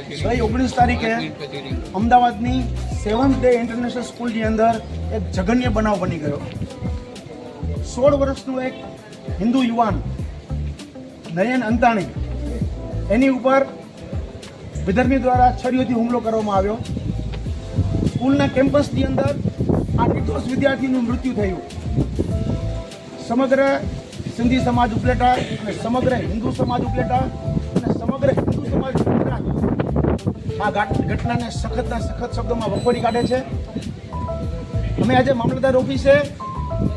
ગઈ 19 તારીખે અમદાવાદની 7th ડે ઇન્ટરનેશનલ સ્કૂલની અંદર એક જઘન્ય બનાવ બની ગયો. 16 વર્ષનું એક હિન્દુ યુવાન નયન અંતાણી, એની ઉપર વિધર્મી દ્વારા છરીઓથી હુમલો કરવામાં આવ્યો. સ્કૂલના કેમ્પસની અંદર આ નિર્દોષ વિદ્યાર્થીનું મૃત્યુ થયું. સમગ્ર સિંધી સમાજ ઉપલેટા અને સમગ્ર હિન્દુ સમાજ ઉપલેટા અને સમગ્ર હિન્દુ સમાજ ગુજરાત આ ઘટનાને સખતના સખત શબ્દોમાં વખોડી કાઢે છે. અમે આજે મામલતદાર ઓફિસે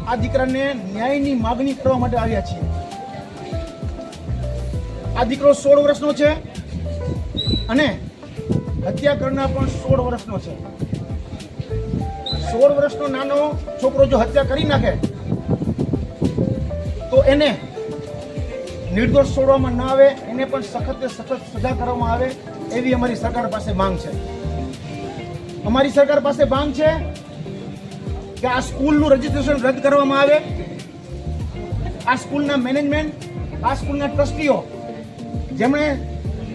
આ દીકરાને ન્યાયની માગણી કરવા માટે આવ્યા છીએ. આ દીકરો 16 વર્ષનો છે અને હત્યા કરનાર પણ 16 વર્ષનો છે. 16 વર્ષનો નાનો છોકરો જો હત્યા કરી નાખે તો એને નિર્દોષ છોડવામાં ના આવે, એને પણ સખત સખત સજા કરવામાં આવે એવી અમારી સરકાર પાસે માંગ છે. અમારી સરકાર પાસે માંગ છે કે આ સ્કૂલનું રજીસ્ટ્રેશન રદ કરવામાં આવે. આ સ્કૂલના મેનેજમેન્ટ, આ સ્કૂલના ટ્રસ્ટીઓ જેમણે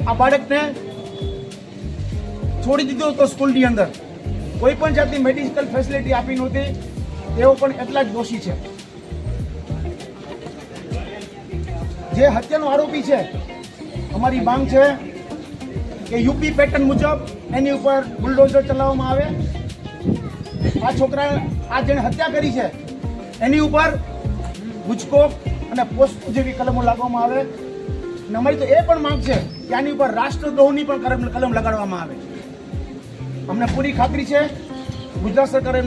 આ બાળકને છોડી દીધો હતો સ્કૂલની અંદર, કોઈ પણ જાતની મેડિકલ ફેસિલિટી આપી નહોતી, તેઓ પણ એટલા જ દોષી છે. જે હત્યાનો આરોપી છે, અમારી માંગ છે કે યુપી પેટર્ન મુજબ એની ઉપર બુલડોઝર ચલાવવામાં આવે. આ છોકરા, આ જેણે હત્યા કરી છે એની ઉપર ગુજકો અને પોસ્કો જેવી કલમો લાગવામાં આવે. અને અમારી તો એ પણ માંગ છે કે આની ઉપર રાષ્ટ્રદ્રોહની પણ કલમ લગાડવામાં આવે. અમને પૂરી ખાતરી છે ગુજરાત સરકારે